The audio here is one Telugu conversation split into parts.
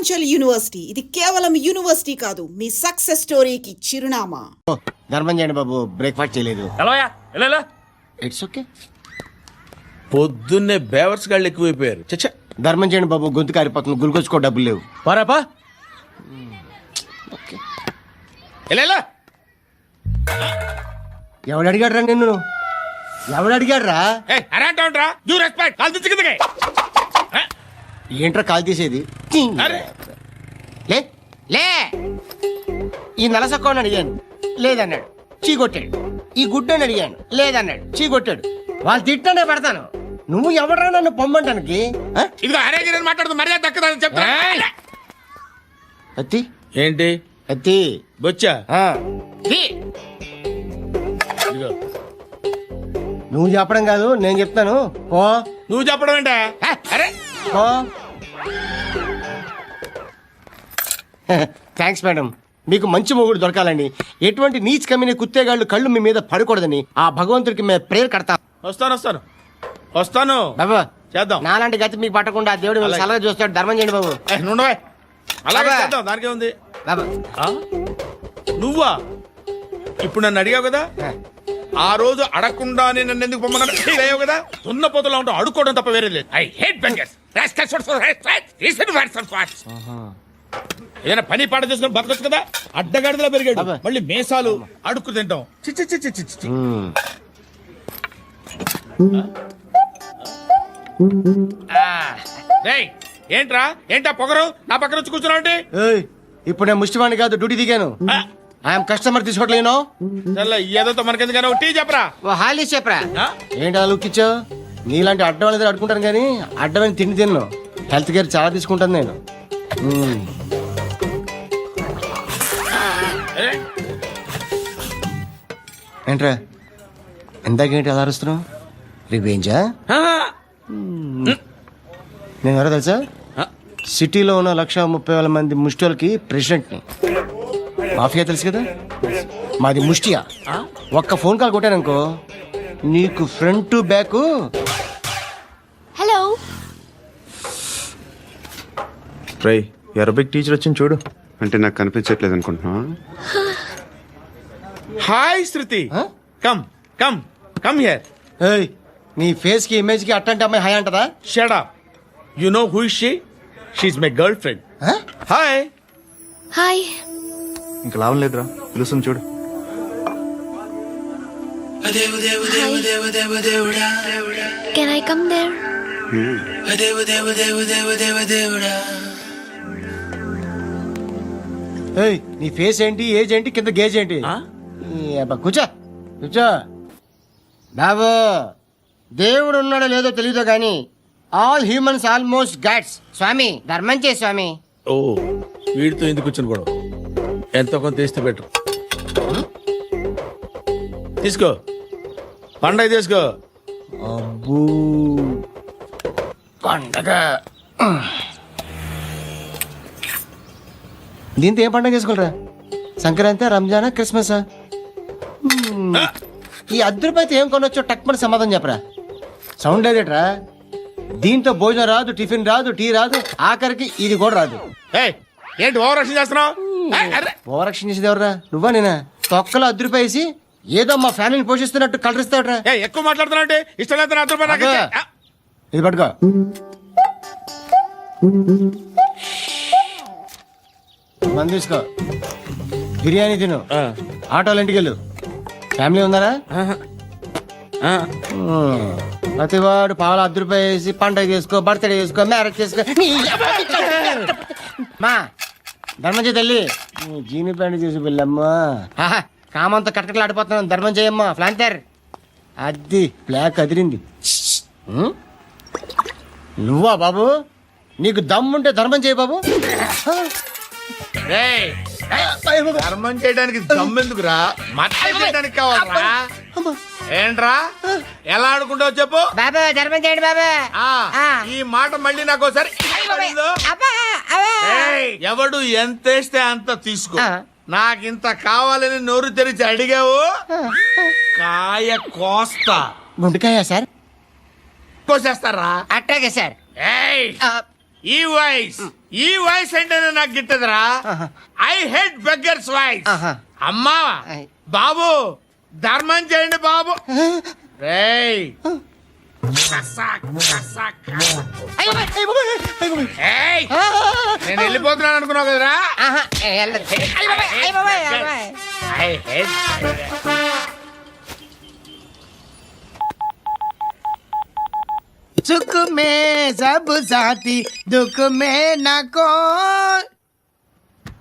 పూర్వాంచల్ యూనివర్సిటీ ఇది కేవలం యూనివర్సిటీ కాదు, మీ సక్సెస్ స్టోరీకి చిరునామా. ధర్మం చేయండి బాబు, బ్రేక్ఫాస్ట్ చేయలేదు. It's okay. పొద్దున్నే బేవర్స్ గాళ్ళు ఎక్కువైపోయారు. చచ్చా, ధర్మం చేయండి బాబు, గొంతు కారిపోతుంది, గురికొచ్చుకో డబ్బులు లేవు. పారాపా ఎవడు అడిగాడు రా నిన్ను? ఎవడు అడిగాడు రా? ఏంట్రా కాల్ తీసేది? లే లే. ఈ నలసక్కని అడిగాను, లేదన్నాడు, చీ కొట్టాడు. ఈ గుడ్డని అడిగాను, లేదన్నాడు, చీ కొట్టాడు. వాళ్ళు తిట్టానే పడతాను. నువ్వు ఎవడరా నన్ను పొమ్మంటానికి? మాట్లాడుతూ మర్యాద దక్కదని చెప్తా. అత్తి ఏంటి అత్తి బొచ్చా? నువ్వు చెప్పడం కాదు, నేను చెప్తాను. ఓ నువ్వు చెప్పడం ఏంటా? అరే ఓ థ్యాంక్స్ మేడం. మీకు మంచి మొగుడు దొరకాలండి. ఎటువంటి నీచ్ కమ్మిన కుత్తేగాళ్ళు కళ్ళు మీ మీద పడకూడదని ఆ భగవంతుడికి మేము ప్రేయర్ కడతాం. వస్తాను బాబు, చేద్దాం. నాలాంటి గతి మీకు పట్టకుండా దేవుడు సలహా చూస్తాడు. ధర్మం చేయండి బాబు. నుండవే అలాగే చేద్దాం, దానికే ఉంది. బాబా నువ్వా ఇప్పుడు నన్ను అడిగావు కదా, ఆ రోజు అడగకుండా నన్ను ఎందుకు పొమ్మన్నావు కదా. ఉన్న పోతలో ఉంటావు, అడుక్కోవడం తప్ప వేరే లేదు. I hate bangers. ఏదైనా పని పాట చేసుకుని బతకొచ్చు కదా. అడ్డగాడిదలా పెరిగాడు, మళ్ళీ మేసాలు అడుక్కు తింటాం. చిచ్చి చిచ్చి చిచ్చి. ఏంట్రా ఏంటా పొగరు నా పక్కన వచ్చి కూర్చున్నావు? ఇప్పుడు నేను ముష్టివాణి కాదు, డ్యూటీ దిగాను. ఐఎమ్ కస్టమర్ తీసుకోవట్లేను. ఏదో మనకెందుకైనా టీ చెప్పరా, హాలీ చెప్పరా. ఏంటి అలా లుక్ ఇచ్చావు? నీలాంటి అడ్డం దగ్గర అడుకుంటాను కానీ అడ్డమైన తిండి తిన్ను. హెల్త్ కేర్ చాలా తీసుకుంటాను నేను. ఏంట్రా ఇందాకేంటి అలా అరుస్తున్నావు? రివేంజా? నేను ఎవరో తెలుసా? సిటీలో ఉన్న 130,000 మంది ముష్టిలకి ప్రెసిడెంట్ని. మాఫియా తెలుసు కదా, మాది ముష్టియా. ఒక్క ఫోన్ కాల్ కొట్టాననుకో, నీకు front to back. Hello Rai, Arabic teacher వచ్చింది చూడు. అంటే నాకు కనిపించట్లేదు అనుకుంటున్నా. Hi Shruti, come come come here. ఏయ్, నీ ఫేస్ కి ఇమేజ్ కి అట్టంటే అమ్మాయి హాయ్ అంటదా? Shut up. You know who is she? She is my girlfriend. Hi hi. ఇంకా లాభం లేదురా, పిలుస్తుంది చూడు. Can I come there? ఏయ్, నీ ఫేస్ ఏంటి, ఏజ్ ఏంటి, కింద గేజ్ ఏంటి? కూర్చో కూర్చో బాబు. దేవుడు ఉన్నాడో లేదో తెలియదు కానీ ఆల్ హ్యూమన్స్ ఆల్మోస్ట్ గాడ్స్. స్వామి ధర్మం చే స్వామి. ఓ, వీడితో ఎందుకు వచ్చిన గొడవ? ఎంతో కొంత తీస్తే బెటర్. తీసుకో, పండగ తీసుకో. అబ్బూ పండగ. దీంతో ఏం పండగ చేసుకోరా? సంక్రాంతి, రంజానా, క్రిస్మసా? ఈ రూపాయలతో ఏం కొనొచ్చో టక్మని సమాధానం చెప్పరా. సౌండ్ లేదేట్రా? దీంతో భోజనం రాదు, టిఫిన్ రాదు, టీ రాదు, ఆఖరికి ఇది కూడా రాదు. ఏంటి ఓవర్ రక్షణ చేస్తున్నావు? ఓవర్ రక్షణ చేసేది ఎవరా? నువ్వా నేనా? తొక్కలో రూపాయలు వేసి ఏదో మా ఫ్యామిలీని పోషిస్తున్నట్టు కలరిస్తాడ్రా. ఎక్కువ మాట్లాడుతున్నావు అంటే ఇష్టం లేదు. ఇది పట్టుకో. మంది తీసుకో, బిర్యానీ తిను, ఆటోలు ఇంటికి వెళ్ళు. ఫ్యామిలీ ఉన్నారా? ప్రతివాడు పావులు రూపాయలు వేసి పండగ చేసుకో, బర్త్డే చేసుకో, మ్యారేజ్ చేసుకో. మా ధర్మం చేయి తల్లి. జీని ప్యాంట్ చేసి వెళ్ళమ్మా. కామంతో కట్టకట్లు ఆడిపోతున్నాను. ధర్మం చేయమ్మా. ఫ్లాంతర్ అది బ్లాక్ అదిరింది. నువ్వా బాబు? నీకు దమ్ముంటే ధర్మం చేయి బాబు. ధర్మం చేయడానికి దమ్మెందుకురా? మతం చేయడానికి కావాలరా? ఏంట్రా ఎలా ఆడుకుంటావు చెప్పు. బాబా ధర్మం చేయండి బాబా. ఈ మాట మళ్ళీ నాకు ఒకసారి ఎవడు ఎంత వేస్తే అంత తీసుకో. నాకింత కావాలని నోరు తెరిచి అడిగావు, కాయ కోస్తా. గుండెకాయ సార్? కోసేస్తారా? అట్టాగే సార్. ఈ వాయిస్ అంటేనే నాకు గిట్టదురా. I hate beggars voice. అమ్మా బాబు ధర్మం చేయండి బాబు. రేయ్ ఏయ్, నేను వెళ్ళిపోతున్నాను అనుకున్నావు కదరా. I hate సుఖ మే సబ్ సాతి దుఃఖ మే నాకో.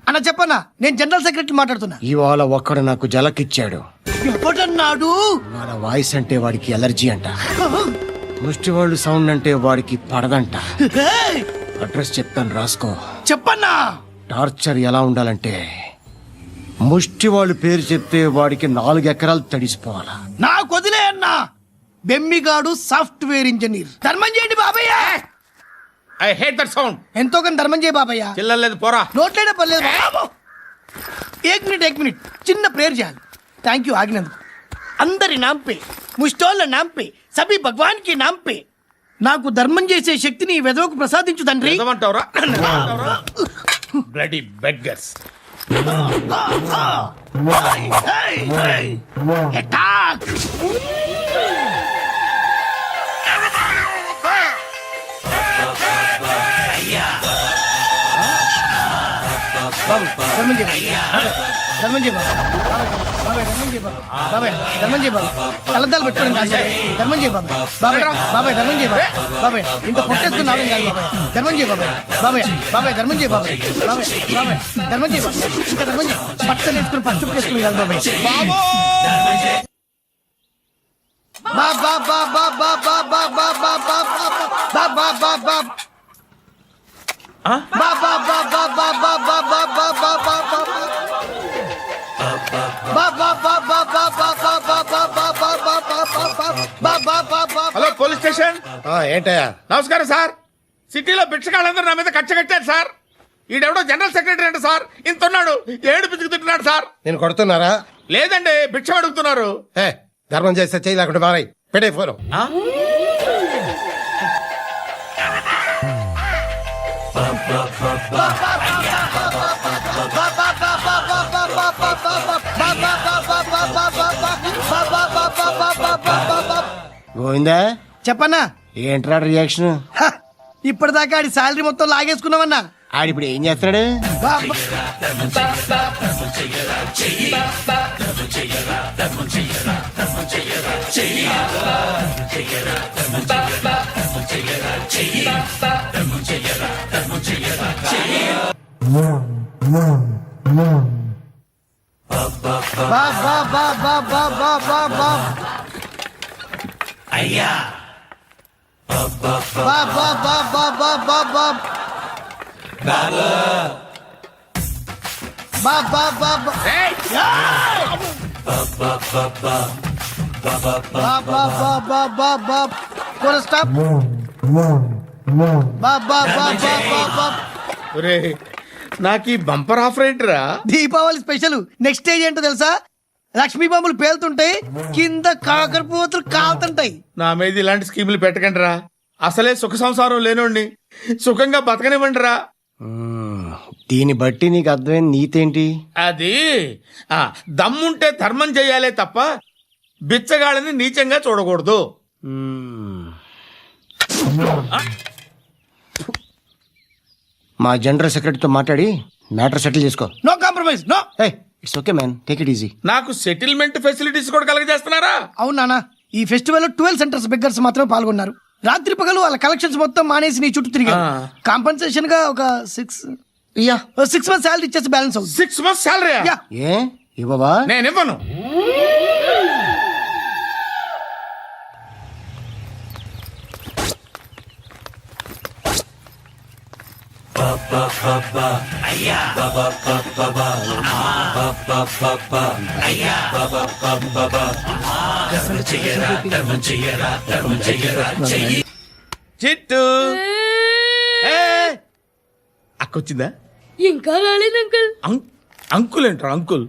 అన్న చెప్పన్నా, నేను జనరల్ సెక్రటరీ మాట్లాడుతున్నా. ఇవాళ ఒక్కడు నాకు జలకిచ్చాడు. ఎవడన్నాడు? మన వాయిస్ అంటే వాడికి ఎలర్జీ అంట, ముష్టి వాళ్ళు సౌండ్ అంటే వాడికి పడదంట. అడ్రస్ చెప్తాను రాసుకో. చెప్పన్నా. టార్చర్ ఎలా ఉండాలంటే ముష్టి వాళ్ళు పేరు చెప్తే వాడికి 4 ఎకరాలు తడిసిపోవాలా. నాకు వదిలే అన్నా. బెమ్మిగాడు సాఫ్ట్వేర్ ఇంజనీర్. ధర్మం చేయండి బాబయ్య. I hate that sound. ఎంతో కానీ ధర్మం చేయ బాబయ్య. చిల్లలేదు పోరా. నోట్లేనే పర్లేదు బాబు. ఏక్ మినిట్ చిన్న ప్రేయర్ చేయాలి. థ్యాంక్ యూ ఆగినందుకు. అందరి నాంపే, ముష్టోళ్ళ నాంపే, సభి భగవాన్ కి నాంపే నాకు ధర్మం చేసే శక్తిని ఈ వెదవకు ప్రసాదించు తండ్రి. ఏమంటావురా? Bloody beggars. అటాక్. బాబు ధర్మం చేయ బాబు. ధర్మం చేయ బాబు. బాబాయ్ ధర్మం చేయ బాబు. బాబాయ్ ధర్మం చేయ బాబు. కలద్దాలు పెట్టుకోండి కాదు. ధర్మం చేయ బాబాయ్. బాబాయ్ బాబాయ్ ధర్మం చేయ బాబాయ్. బాబాయ్ ఇంత పొట్టేస్తున్నావు కాదు బాబాయ్. ధర్మం చేయ బాబాయ్. బాబాయ్ బాబాయ్ ధర్మం చేయ బాబాయ్. బాబాయ్ బాబాయ్ ధర్మం చేయ బాబాయ్. ఇంకా ధర్మం చేయ. పచ్చలు వేసుకుని పచ్చుకు వేసుకుని కాదు బాబాయ్. బాబా బాబా బాబా బాబా బాబా బాబా బాబా హలో పోలీస్ స్టేషన్. ఏంటయ్యా? నమస్కారం సార్. సిటీలో భిక్షగాళ్ళందరూ నా మీద కచ్చ కట్టారు సార్. ఈడెవడో జనరల్ సెక్రటరీ అంట సార్. ఇంత ఉన్నాడు, 7 పిచ్చుకు తింటున్నాడు సార్. నేను కొడుతున్నారా? లేదండి, భిక్ష అడుగుతున్నారు. ధర్మం చేస్తే చేయి లేకుండా మారాయి. పెట్టే ఫోన్. గోవిందా చెప్పన్నా. ఏంట్రా రియాక్షన్? ఇప్పటిదాకా ఆడి శాలరీ మొత్తం లాగేసుకున్నామన్నా. ఆడిప్పుడు ఏం చేస్తున్నాడు? అయ్యా నాకు ఈ బంపర్ ఆఫర్ ఏంటిరా? దీపావళి స్పెషల్. నెక్స్ట్ స్టేజ్ ఏంటో తెలుసా? లక్ష్మీ బాంబులు పేలుతుంటాయి, కింద కాకరపోతులు కాలుతుంటాయి. నా మీద ఇలాంటి స్కీములు పెట్టకండి రా. అసలే సుఖ సంసారం లేనోండి, సుఖంగా బతకనివ్వండి రా. దీన్ని బట్టి నీకు అర్థమైన నీతేంటి? అది దమ్ముంటే ధర్మం చెయ్యాలే తప్ప బిచ్చగాళ్ళని నీచంగా చూడకూడదు. మా జనరల్ సెక్రటరీతో మాట్లాడి మ్యాటర్ సెటిల్ చేసుకో. No compromise. No. It's okay man, take it easy. నాకు సెటిల్మెంట్ ఫెసిలిటీస్ కూడా కలగజేస్తున్నారా? అవును నాన్న. ఈ ఫెస్టివల్ లో 12 సెంటర్స్ బెగ్గర్స్ మాత్రమే పాల్గొన్నారు. రాత్రి పగలు వాళ్ళ కలెక్షన్స్ మొత్తం మానేసి నీ చుట్టూ తిరిగారు. కాంపన్సేషన్ గా ఒక 6 months శాలరీ ఇచ్చేసి బ్యాలెన్స్ అవుతుంది. 6 months శాలరీ? ఏ ఇవ్వవా? నేను ఇవ్వను. చిట్టు అక్కొచ్చిందా? ఇంకా రాలేదు అంకుల్. అంకుల్ ఏంట్రా? Uncle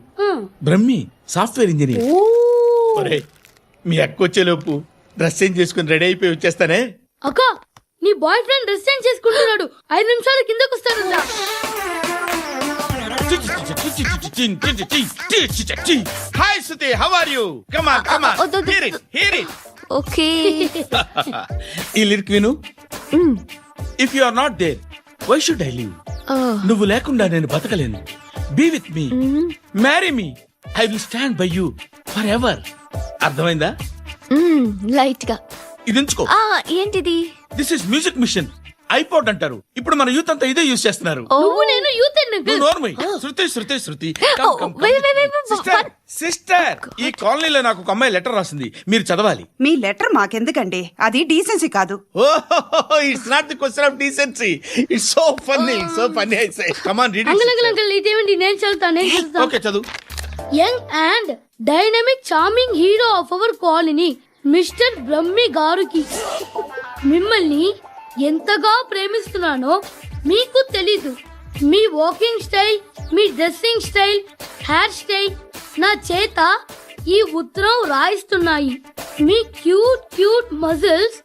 Brahmi software engineer. ఒరేయ్, మీ అక్కొచ్చేలోపు డ్రెస్ చేంజ్ చేసుకుని రెడీ అయిపోయి వచ్చేస్తానే. అక్క నీ నీ బాయ్ ఫ్రెండ్ డ్రెస్ చేంజ్ చేసుకుంటున్నాడు 5 నిమిషాలు కిందకు వస్తాడంట. Hi Suti, how are you? Come on come on, వద్దు. Hear it. ఓకే. ఈ లిరిక్ విను. If you are not there why should I live? నువ్వు లేకుండా నేను బతకలేను. Be with me, marry me, I will stand by you forever. అర్థమైందా? లైట్ గా. ఇది ఉంచుకో. ఏంటిది? This is music machine. IPod అంటారు. ఇప్పుడు మన యూత్ అంతా ఇదే యూజ్ చేస్తున్నారు. నువ్వు నేను యూత్ అండ్ నువ్వు నోర్మై. శృతి శృతి శృతి. wait. సిస్టర్, ఈ కాలనీలో నాకు ఒక అమ్మాయి లెటర్ రాసింది, మీరు చదవాలి. మీ లెటర్ మాకెందుకండి, అది డీసెన్సీ కాదు. It's not the question of decency. It's so funny, so funny. I say come on read uncle it. Uncle uncle ఇదేమిటి? నేను చదువుతాను. ఓకే చదువు. Young and dynamic charming hero of our colony mister Brahmi గారికి మిమ్మల్ని ఎంతగా ప్రేమిస్తున్నానో మీకు తెలీదు. మీ వాకింగ్ స్టైల్, మీ డ్రెస్సింగ్ స్టైల్, హెయిర్ స్టైల్ నా చేత ఈ ఉత్తరం రాయిస్తున్నాయి. మీ క్యూట్ క్యూట్ మజిల్స్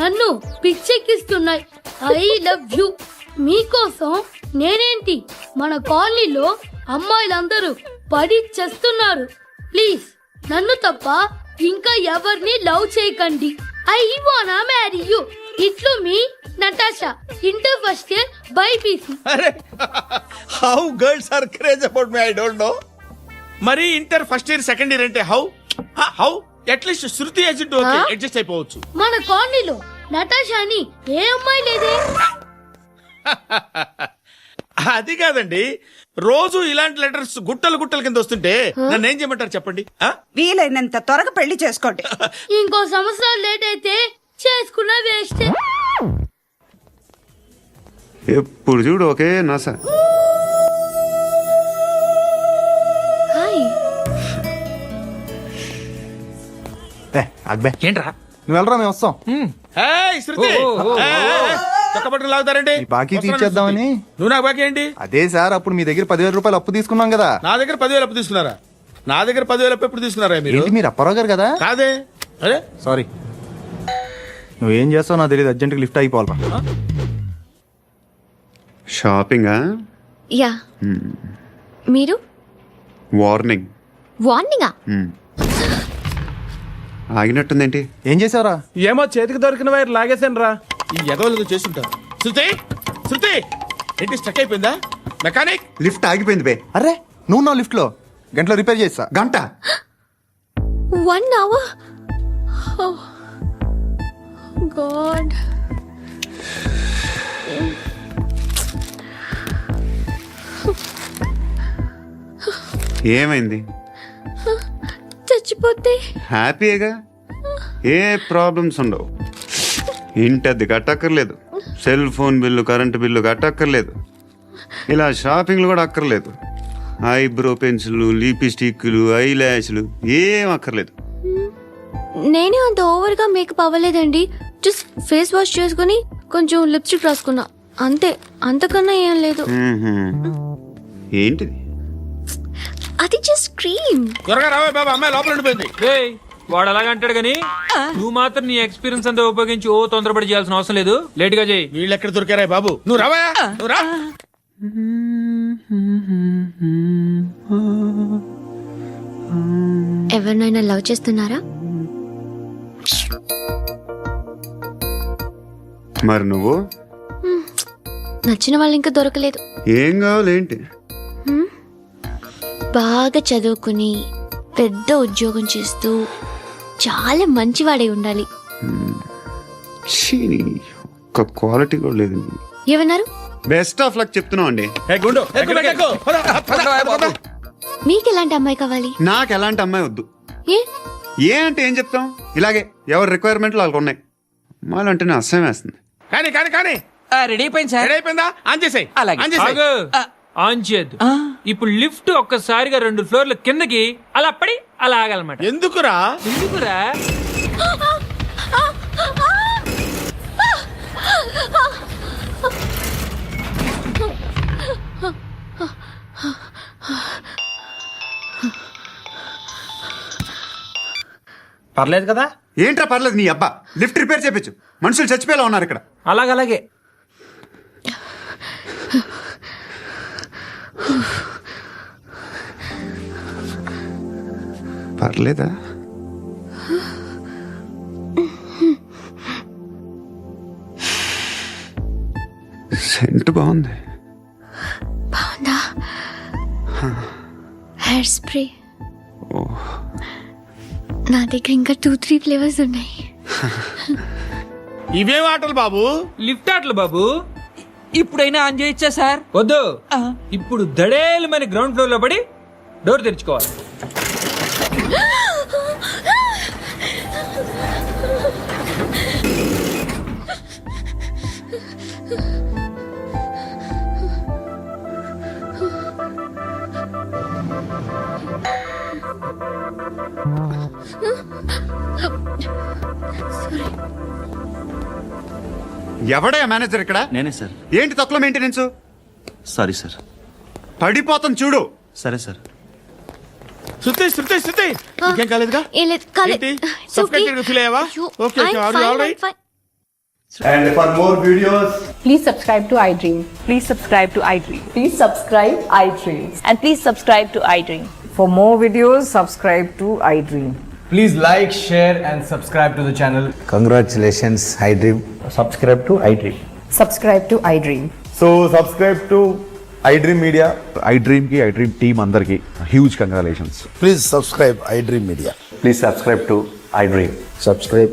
నన్ను పిచ్చెక్కిస్తున్నాయి. I love you. మీకోసం నేనేంటి, మన కాలనీలో అమ్మాయిలందరూ పడి చేస్తున్నారు. ప్లీజ్ నన్ను తప్ప ఇంకా ఎవరిని లవ్ చేయకండి. ఐ వానా మ్యారీ యూ. ఇట్లు మీ Natasha, inter first year BiPC. అరే, how girls are craze about me I don't know. మరి inter first year second year అంటే how how at least Shruti agent okay adjust అయిపోవచ్చు. మన కాలనీలో నటాషా అని ఏ అమ్మాయి లేదే. అది కాదండి, రోజు ఇలాంటి లెటర్స్ గుట్టలు గుట్టల కింద వస్తుంటే నన్ను ఏం చేయమంటారు చెప్పండి? వీలైనంత త్వరగా పెళ్లి చేసుకోండి. ఇంకో సంవత్సరాలు లేట్ అయితే చేసుకున్న వేస్ట్. ఎప్పుడు చూడు ఒకే నాస. హాయ్. అక్బే ఏంట్రా? నువ్వు వెళ్ళరా, మేము వస్తాం. ఏయ్, శృతి, చక్కబట్టలు లాగుతారండి. ఈ బాకీ తీర్చేద్దామని. నువ్వు నాకు బాకీ ఏంటి? అదే సార్, అప్పుడు మీ దగ్గర 10,000 రూపాయలు అప్పు తీసుకున్నాం కదా. నా దగ్గర 10,000 అప్పు తీసుకున్నారా? నా దగ్గర 10,000 అప్పు ఎప్పుడు తీసుకున్నారా మీరు? ఏంటి, మీరు అప్పారావు గారు కదా? కాదే. అరే సారీ. నువ్వేం చేస్తావు నాకు తెలియదు, అర్జెంట్గా లిఫ్ట్ అయిపోవాలరా. షాపింగా? యా. మీరు? వార్నింగ్. వార్నింగా? ఆగినట్టుందేంటి? ఏం చేసావురా? ఏమో చేతికి దొరికిన వైర్ లాగేసాను రా. ఈ ఎగవలు చేస్తుంటారు. శృతి, శృతి, ఏంటి స్టక్ అయిపోయిందా? మెకానిక్. లిఫ్ట్ ఆగిపోయింది బే. అరే, నువ్వు నా లిఫ్ట్లో గంటలో రిపేర్ చేస్తా. గంట? 1 hour? Oh God. ఏమైంది? చచ్చిపోతే? హ్యాపీగా, ఏ ప్రాబ్లమ్స్ ఉండవు. ఇంటి అద్దె కట్టక్కర్లేదు, cell phone bill, current bill కట్టక్కర్లేదు, ఇలా షాపింగ్లు కూడా అక్కర్లేదు. ఐబ్రో పెన్సిల్, లిప్స్టిక్లు, ఐ ల్యాష్లు ఏం అక్కర్లేదు. నేనే అంత ఓవర్గా మేకప్ అవ్వలేదండి. జస్ట్ ఫేస్ వాష్ చేసుకుని కొంచెం లిప్స్టిక్ రాసుకున్నా అంతే. అంతకన్నా ఏం లేదు. ఏంటిది? అది జస్ట్ క్రీమ్. త్వరగా రావే బాబా, అమ్మాయి లోపల ఉండిపోయింది. వాడు అలాగంటాడు గానీ నువ్వు మాత్రం నీ ఎక్స్పీరియన్స్ అంతా ఉపయోగించి ఓ తొందరపడి చేయాల్సిన అవసరం లేదు. లేట్ గా చేయి. వీళ్ళు ఎక్కడ దొరికారా బాబు? నువ్వు రావా, నువ్వు రా. ఎవరినైనా లవ్ చేస్తున్నారా? మరి నువ్వు? నచ్చిన వాళ్ళు ఇంకా దొరకలేదు. ఏం కావాలేంటి? బాగా చదువుకుని పెద్ద ఉద్యోగం చేస్తూ చాలా మంచివాడే ఉండాలి. ఒక్క క్వాలిటీ కూడా లేదు. ఏమన్నారు? బెస్ట్ ఆఫ్ లక్ చెప్తున్నావు అండి. మీకు ఎలాంటి అమ్మాయి కావాలి? నాకు ఎలాంటి అమ్మాయి వద్దు. ఏ అంటే ఏం చెప్తాం, ఇలాగే ఎవరి రిక్వైర్మెంట్లు వాళ్ళకు ఉన్నాయి. అమ్మాయిలు అంటేనే అసహ్యం వేస్తుంది. కానీ కానీ కానీ రెడీ అయిపోయింది సార్. రెడీ అయిపోయిందా? ఆన్ చేసేయ్. ఆన్ చేసేయ్. ఆన్ చేయద్దు. ఇప్పుడు లిఫ్ట్ ఒక్కసారిగా 2 ఫ్లోర్ల కిందకి అలా పడి అలా ఆగాలన్నమాట. ఎందుకురా? ఎందుకురా? పర్లేదు కదా? ఏంట్రా పర్లేదు నీ అబ్బా, లిఫ్ట్ రిపేర్ చేపించు. మనుషులు చచ్చిపోయేలా ఉన్నారు ఇక్కడ. అలాగే పర్లేదా? సెంట్ బాగుంది. బాగుందా? హెయిర్ స్ప్రే నా దగ్గర ఇంకా 2-3 ఫ్లేవర్స్ ఉన్నాయి. ఇవేం ఆటలు బాబు? లిఫ్ట్ ఆటలు బాబు. ఇప్పుడైనా ఆన్ చేయొచ్చా సార్? వద్దు, ఇప్పుడు దడేలమైన గ్రౌండ్ ఫ్లోర్ లో పడి డోర్ తెరుచుకోవాలి. ఎవడయ్యా మేనేజర్ ఇక్కడ? నేనే సార్. ఏంటి తక్కువ మెయింటెనెన్స్? Sorry sir. పడిపోతాం చూడు. సరే సార్. శృతి ఇంకేం కాలేదుగా? ఏం లేదు, కాలేదు. ఏంటి? Suffocated గా feel అయ్యావా? Okay, are you all right? And for more videos, Please subscribe to iDream. Please subscribe to iDream. Please subscribe iDream. And please subscribe to iDream. For more videos, subscribe to iDream. please like, share, and subscribe to the channel. Congratulations, iDream. Subscribe to iDream. Subscribe to iDream. So subscribe to iDream Media. iDream ki iDream team andarki huge congratulations. Please subscribe iDream Media. Please subscribe to iDream. Subscribe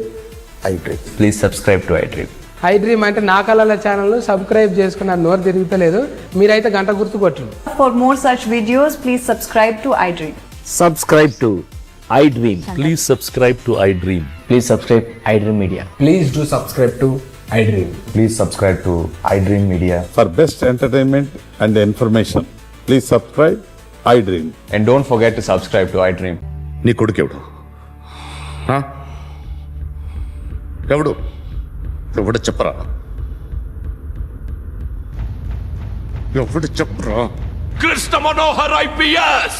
iDream. Please subscribe to iDream. iDream అంటే నా కళల ఛానల్ సబ్స్క్రైబ్ చేసుకున్నారు, నోరు తిరుగుతలేదు. మీరైతే గంట గుర్తు కొట్టండి. For more such videos, please subscribe to iDream. Subscribe to iDream. Please subscribe to iDream. Please subscribe iDream Media. Please do subscribe to iDream. Please subscribe to iDream Media. For best entertainment and information, please subscribe iDream. And don't forget to subscribe to iDream. నీ కొడుకెవడు? ఎవడు ఎవడు చెప్పరా? ఎవడు చెప్పరా? Krishna Manohar IPS.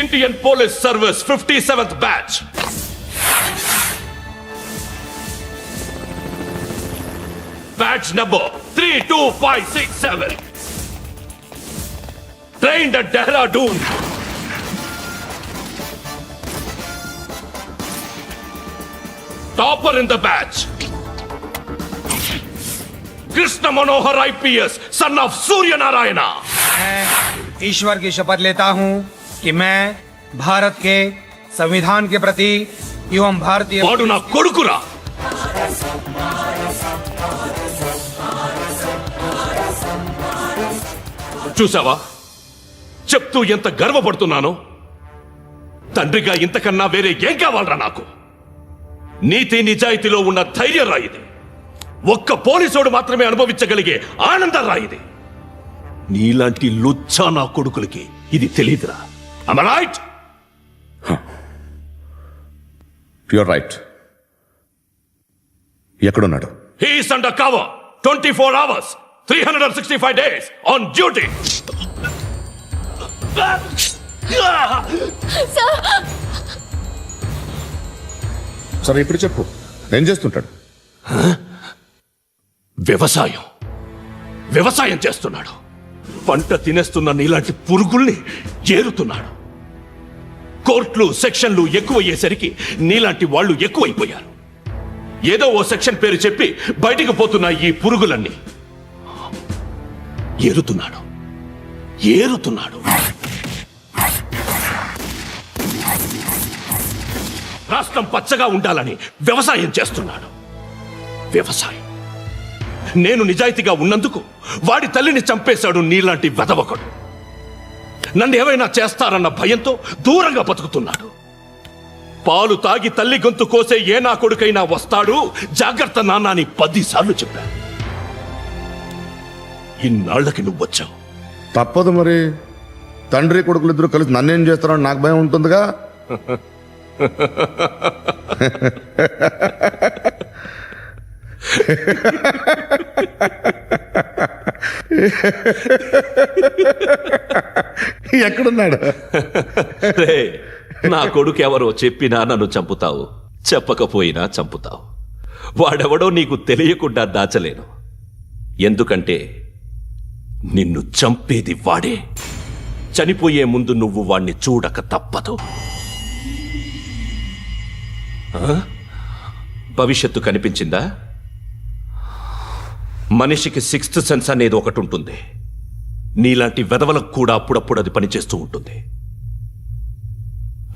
Indian Police Service 57th batch. Batch number 32567. Trained at Dehradun. Topper in the batch. Krishna Manohar IPS, son of Surya Narayana. ईश्वर की शपथ लेता हूँ कि मैं भारत के संविधान के प्रति एवं भारतीय వాడు నా కొడుకురా. చూసావా, చెప్తూ ఎంత గర్వపడుతున్నానో. తండ్రిగా ఇంతకన్నా వేరే ఏం కావాలరా నాకు? నీతి నిజాయితీలో ఉన్న ధైర్యం రా ఇది. ఒక్క పోలీసోడు మాత్రమే అనుభవించగలిగే ఆనందం రా ఇది. నీలాంటి లుచ్చా నా కొడుకులకి ఇది తెలీదురా. Am I right? You're right. ఎక్కడున్నాడు? He is under cover 24 hours 365 days on duty. సరే ఇప్పుడు చెప్పు, ఏం చేస్తుంటాడు? వ్యవసాయం చేస్తున్నాడు. పంట తినేస్తున్న నీలాంటి పురుగుల్ని ఏరుతున్నాడు. కోర్టులు సెక్షన్లు ఎక్కువయ్యేసరికి నీలాంటి వాళ్ళు ఎక్కువైపోయారు. ఏదో ఓ సెక్షన్ పేరు చెప్పి బయటికి పోతున్న ఈ పురుగులన్నీ ఏరుతున్నాడు. రాష్ట్రం పచ్చగా ఉండాలని వ్యవసాయం చేస్తున్నాడు. నేను నిజాయితీగా ఉన్నందుకు వాడి తల్లిని చంపేశాడు నీలాంటి వెధవకుడు. నన్ను ఏమైనా చేస్తారన్న భయంతో దూరంగా బతుకుతున్నాడు. పాలు తాగి తల్లి గొంతు కోసే ఏ నా కొడుకైనా వస్తాడు, జాగ్రత్త నాన్న అని 10 సార్లు చెప్పాను. ఇన్నాళ్లకి నువ్వు వచ్చావు. తప్పదు మరి, తండ్రి కొడుకులు ఇద్దరు కలిసి నన్నేం చేస్తారని నాకు భయం ఉంటుందిగా. ఎక్కడున్నాడు? రే, నా కొడుకు ఎవరో చెప్పినా నన్ను చంపుతావు, చెప్పకపోయినా చంపుతావు. వాడెవడో నీకు తెలియకుండా దాచలేను. ఎందుకంటే నిన్ను చంపేది వాడే. చనిపోయే ముందు నువ్వు వాణ్ణి చూడక తప్పదు. భవిష్యత్తు కనిపించిందా? మనిషికి సిక్స్త్ సెన్స్ అనేది ఒకటి ఉంటుంది. నీలాంటి వెధవలకు కూడా అప్పుడప్పుడు అది పనిచేస్తూ ఉంటుంది.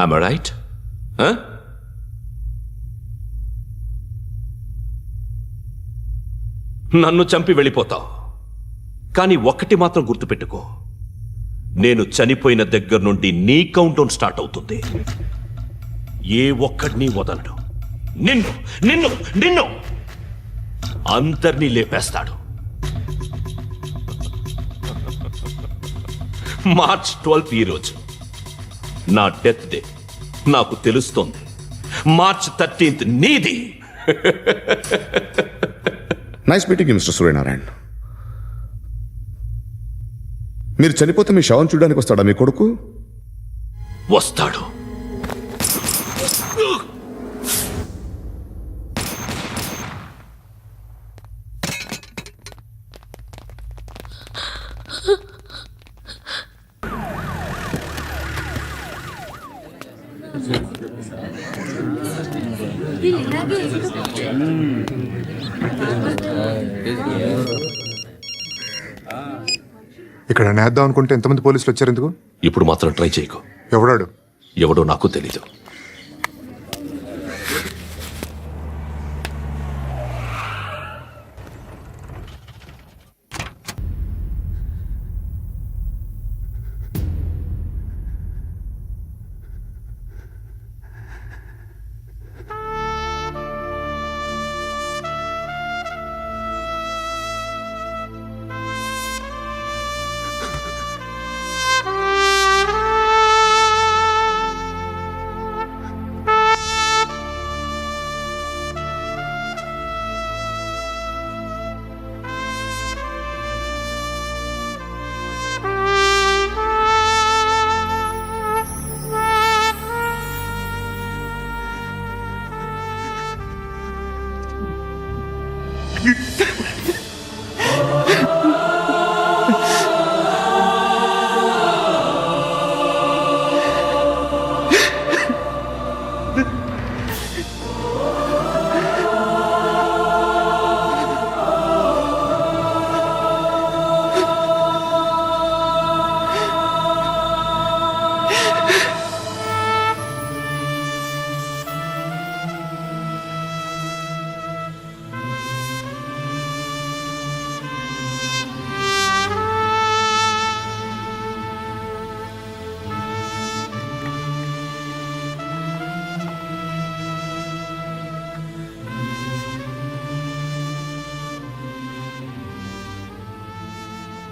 Am I right? నన్ను చంపి వెళ్ళిపోతావు, కానీ ఒక్కటి మాత్రం గుర్తుపెట్టుకో, నేను చనిపోయిన దగ్గర నుండి నీ కౌంటౌన్ స్టార్ట్ అవుతుంది. ఏ ఒక్కడిని వదలడు. నిన్ను నిన్ను నిన్ను అందరినీ లేపేస్తాడు. మార్చ్ 12 ఈ రోజు నా డెత్ డే. నాకు తెలుస్తోంది. మార్చ్ 13 నీది. Nice meeting mister Suryanarayana. మీరు చనిపోతే మీ శవం చూడడానికి వస్తాడా మీ కొడుకు? వస్తాడు. ఇక్కడ నేద్దాం అనుకుంటే ఎంతమంది పోలీసులు వచ్చారు ఎందుకు? ఇప్పుడు మాత్రం ట్రై చేయకు. ఎవడాడు? ఎవడో నాకు తెలీదు.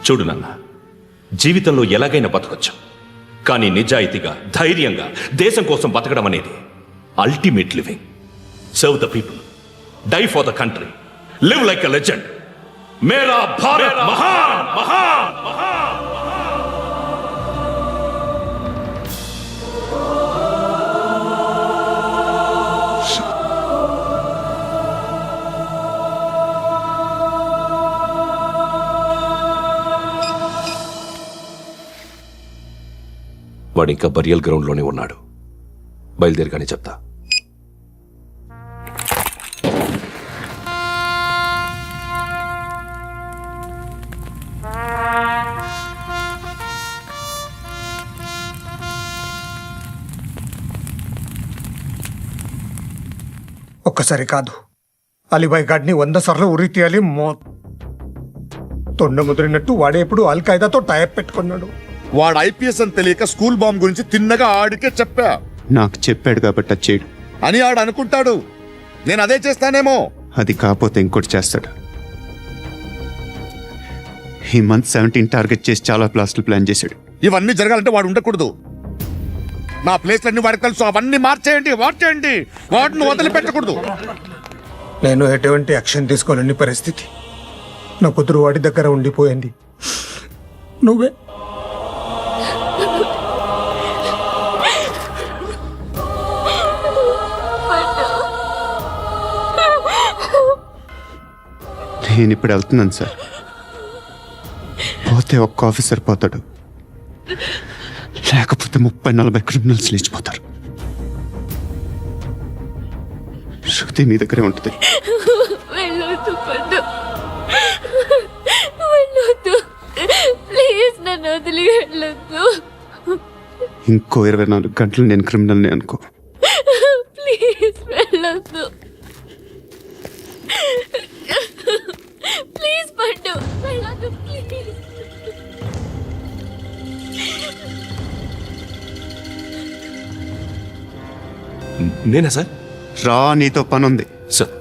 చూడు నాన్న, జీవితంలో ఎలాగైనా బతకొచ్చు, కానీ నిజాయితీగా, ధైర్యంగా దేశం కోసం బతకడం అనేది ultimate living. Serve the people, die for the country, live like a legend. మేరా భారత్ మహాన్ మహాన్ మహాన్. వాడు ఇంకా బరియల్ గ్రౌండ్లోనే ఉన్నాడు. బయలుదేరగానే చెప్తా. ఒక్కసారి కాదు, అలీబాయ్ గాడిని 100 సార్లు ఉరి తీయాలి. తొండ ముదిరినట్టు వాడే ఇప్పుడు అల్ ఖైదాతో టైప్ పెట్టుకున్నాడు. వాడు ఐపీఎస్ అని తెలియక స్కూల్ బాంబ్ గురించి తిన్నగా ఆడికే చెప్పా. నాకు చెప్పాడు కాబట్టి అది చేయడు అని ఆడు అనుకుంటాడు. నేను అదే చేస్తానేమో. అది కాకపోతే ఇంకోటి చేస్తాడు. ఈ మంత్ 17 టార్గెట్ చేసి చాలా ప్లాస్టులు ప్లాన్ చేశాడు. ఇవన్నీ జరగాలంటే వాడు ఉండకూడదు. నా ప్లేస్లన్నీ వాడికి తెలుసు. అవన్నీ మార్చేయండి, వార్చేయండి. వాటిని వదిలిపెట్టకూడదు. నేను ఎటువంటి యాక్షన్ తీసుకోలేని పరిస్థితి. నా కూతురు వాడి దగ్గర ఉండిపోయింది. నువ్వే. నేను ఇప్పుడు వెళ్తున్నాను సార్. పోతే ఒక్క ఆఫీసర్ పోతాడు, లేకపోతే 30-40 క్రిమినల్స్ లేచిపోతారు. శృతి మీ దగ్గరే ఉంటుంది. వెళ్ళొద్దు పండు, వెళ్ళొద్దు ప్లీజ్, నన్ను వదిలి వెళ్ళొద్దు. ఇంకో 24 గంటలు నేను క్రిమినల్ని అనుకో. ప్లీజ్ వెళ్ళొద్దు, ప్లీజ్ పండు వెళ్ళొద్దు ప్లీజ్. నేనా సార్? రా, నీతో పనుంది. సార్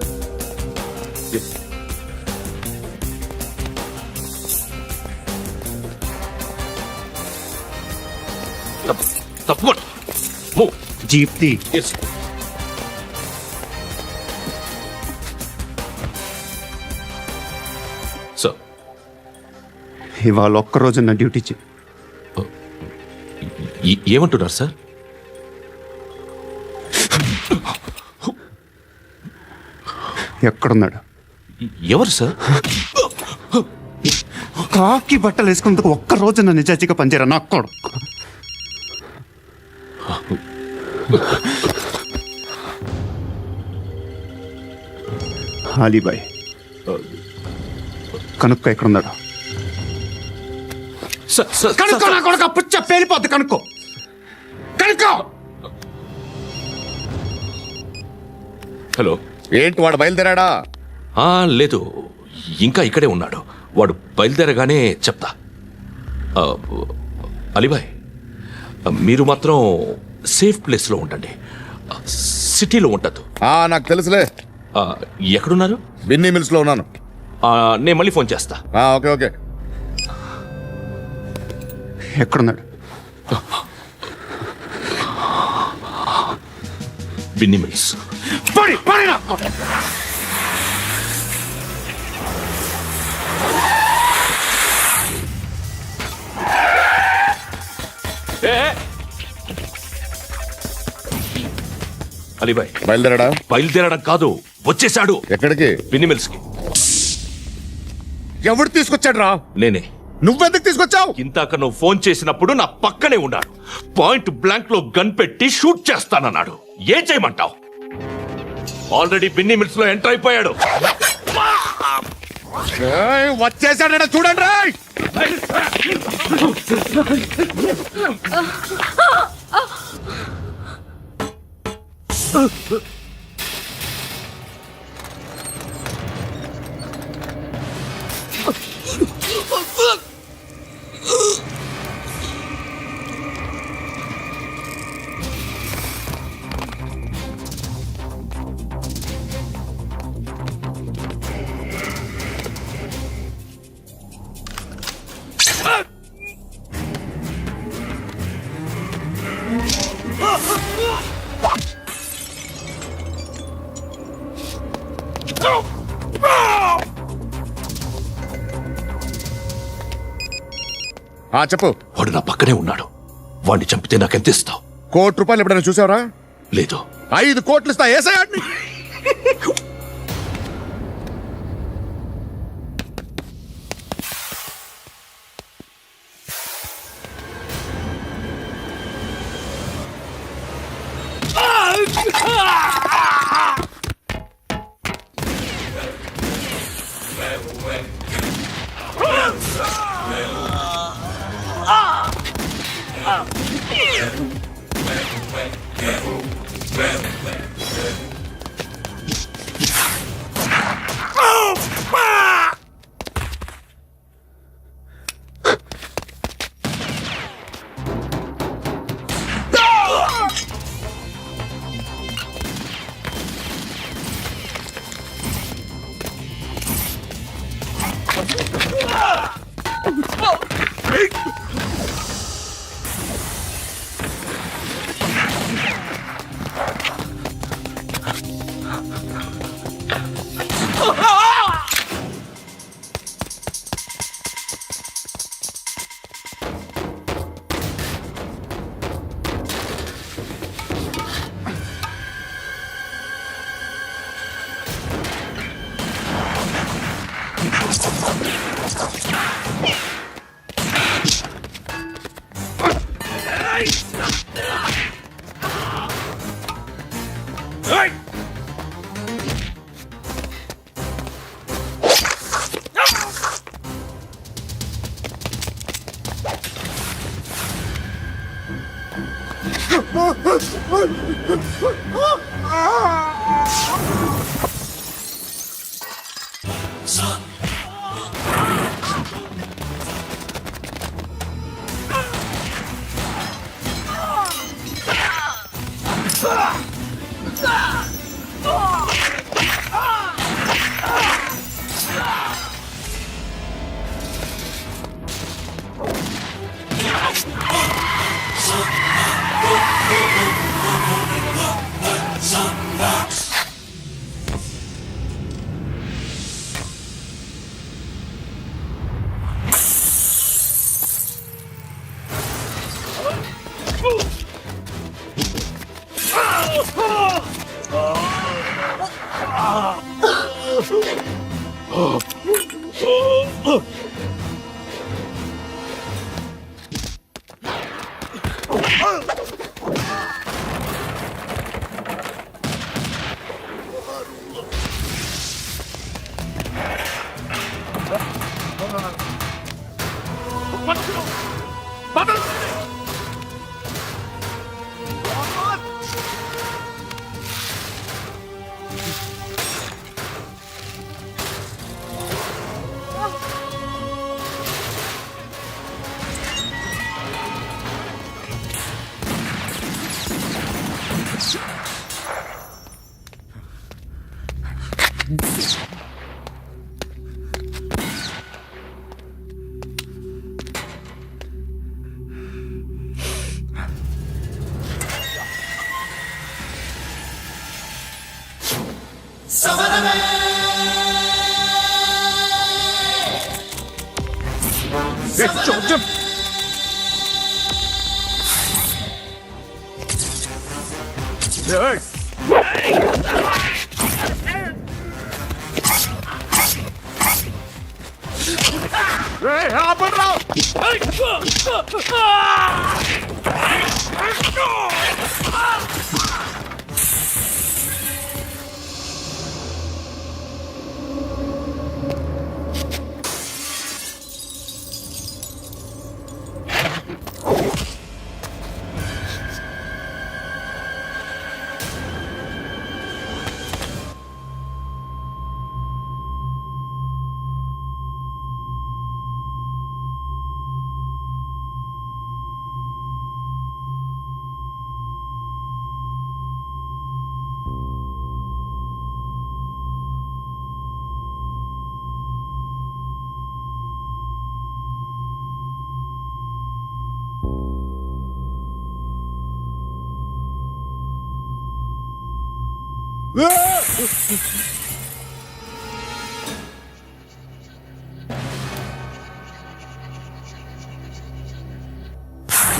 తప్పకుండా జీప్తి. సార్ ఇవాళ ఒక్కరోజు నా డ్యూటీ చేయి. ఏమంటున్నారు సార్? ఎక్కడున్నాడు? ఎవరు సార్? కాకి బట్టలు వేసుకున్నందుకు ఒక్కరోజు నా నిజాజీగా పనిచేయరా నా కొడుకు. అలీబాయ్ కనుక్కో ఎక్కడున్నాడు. కనుక్కో నా కొడుకు, పుచ్చ పేలిపోద్ది. కనుక్కో కనుక్కో. హలో, ఏంటి వాడు బయలుదేరాడా? లేదు, ఇంకా ఇక్కడే ఉన్నాడు. వాడు బయలుదేరగానే చెప్తా. అలీబాయ్, మీరు మాత్రం సేఫ్ ప్లేస్లో ఉండండి, సిటీలో ఉండద్దు. నాకు తెలుసులే. ఎక్కడున్నారు? బిన్నీ మిల్స్ లో ఉన్నాను. నేను మళ్ళీ ఫోన్ చేస్తా. Okay okay. ఎక్కడున్నాడు? బిన్నీ మిల్స్. అలీబాయ్ బయలుదేరాడా? బయలుదేరడం కాదు, వచ్చేసాడు. ఎక్కడికి? బిన్నీ మిల్స్ కి. ఎవడు తీసుకొచ్చాడు రా? నేనే. నువ్వెందుకు తీసుకొచ్చావు? ఇంతాక నువ్వు ఫోన్ చేసినప్పుడు నా పక్కనే ఉన్నాడు. పాయింట్ బ్లాంక్ లో గన్ పెట్టి షూట్ చేస్తానన్నాడు. ఏం చేయమంటావు? ఆల్రెడీ బిన్నీ మిల్స్ లో ఎంటర్ అయిపోయాడు. వచ్చేసాడ చూడండి రా. చెప్పు. వాడు నా పక్కనే ఉన్నాడు. వాడిని చంపితే నాకెంత ఇస్తావు? ₹1 కోటి ఎప్పుడైనా చూసావరా? లేదు. 5 కోట్లు ఇస్తా. ఏసాయాడిని.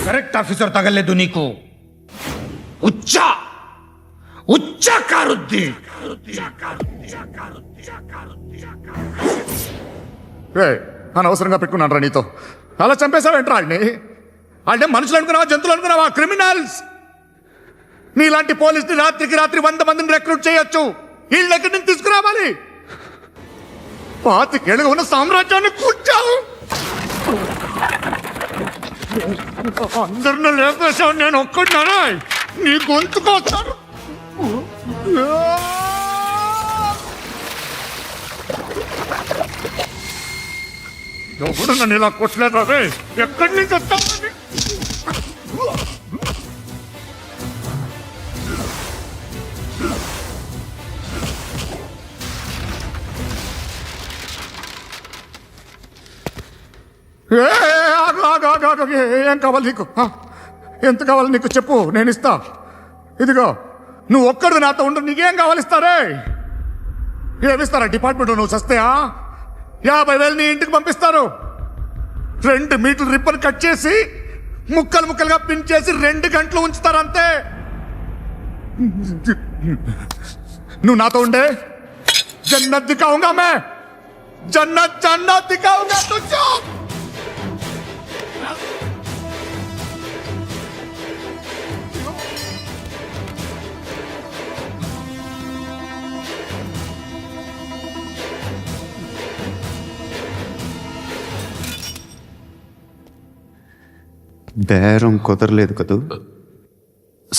కరెక్ట్ ఆఫీసర్ తగలేదు నీకు. ఉచ్చ కారుద్ది. అనవసరంగా పెట్టుకున్నాను రా నీతో. అలా చంపేశావేంట్రా ఆయన్ని? అంటే మనుషులు అనుకున్నావా, జంతువులు అనుకున్నావా? క్రిమినల్స్. నీలాంటి పోలీసుని రాత్రికి రాత్రి 100 మందిని రిక్రూట్ చేయొచ్చు. వీళ్ళు ఎక్కడి నుంచి తీసుకురావాలి? 25 ఏళ్ళుగా ఉన్న సామ్రాజ్యాన్ని కూర్చావు. అందరిని లేపేశావు, నేను ఒక్కడినారా? నీ గొంతుకొస్తాను. ఎవడు నన్ను ఇలా కొట్టలేదు రే? ఎక్కడి నుంచి వస్తావు? ఏం కావాలి నీకు? ఎంత కావాలి నీకు చెప్పు, నేను ఇస్తా. ఇదిగో నువ్వు ఒక్కడు నాతో ఉండు. నీకేం కావాలి ఇస్తారే? ఏమిస్తారా డిపార్ట్మెంట్? నువ్వు సస్తేయా 50,000 నీ ఇంటికి పంపిస్తారు. 2 మీటర్లు రిబ్బన్ కట్ చేసి ముక్కలు ముక్కలుగా పిన్ చేసి 2 గంటలు ఉంచుతారు అంతే. నువ్వు నాతో ఉండే జన్నత్ దిఖాऊंगा मैं. जन्नत जन्नत दिखाऊंगा तुझको। బేరం కుదరలేదు కదూ.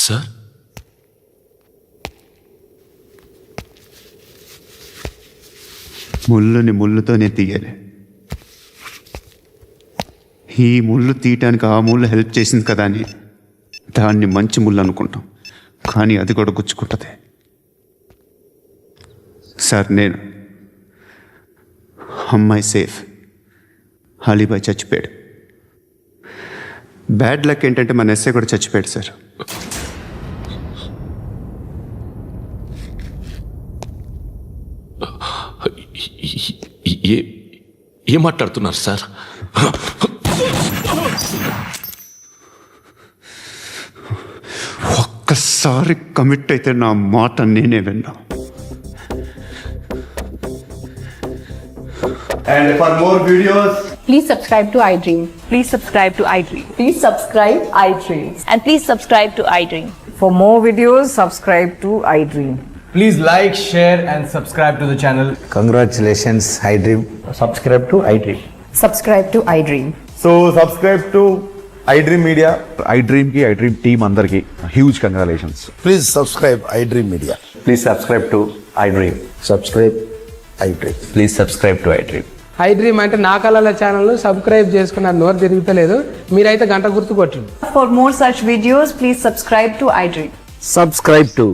సార్ ముళ్ళుని ముళ్ళుతోనే తీయాలి. ఈ ముళ్ళు తీయటానికి ఆ ముళ్ళు హెల్ప్ చేసింది కదా అని దాన్ని మంచి ముళ్ళు అనుకుంటాం, కానీ అది కూడా గుచ్చుకుంటుంది. సార్ నేను అమ్మాయి సేఫ్, అలీబాయ్ చచ్చిపోయాడు. బ్యాడ్ లక్ ఏంటంటే మన ఎస్ఐ కూడా చచ్చిపోయాడు సార్. ఏం మాట్లాడుతున్నారు సార్? ఒక్కసారి కమిట్ అయితే నా మాట నేనే విన్నా. And for more videos, Please subscribe to iDream. Please subscribe to iDream. Please subscribe iDream. And please subscribe to iDream. For more videos, subscribe to iDream. Please like, share, and subscribe to the channel. Congratulations, iDream. Subscribe to iDream. Subscribe to iDream. so subscribe to iDream Media. iDream ki iDream team andarki huge congratulations. Please subscribe iDream Media. Please subscribe to iDream. Subscribe iDream. Please subscribe to iDream. iDream అంటే నా కళల ఛానల్ సబ్స్క్రైబ్ చేసుకున్నారు, నోరు తిరుగుతలేదు. మీరైతే గంట గుర్తు కొట్టండి. For more such videos, please subscribe to iDream. Subscribe to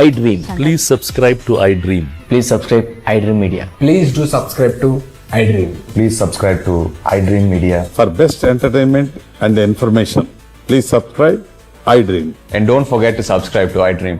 iDream. Please subscribe to I dream. Please subscribe iDream Media. Please do subscribe to iDream. Please subscribe to iDream Media. For best entertainment and information, please subscribe iDream. And don't forget to subscribe to iDream.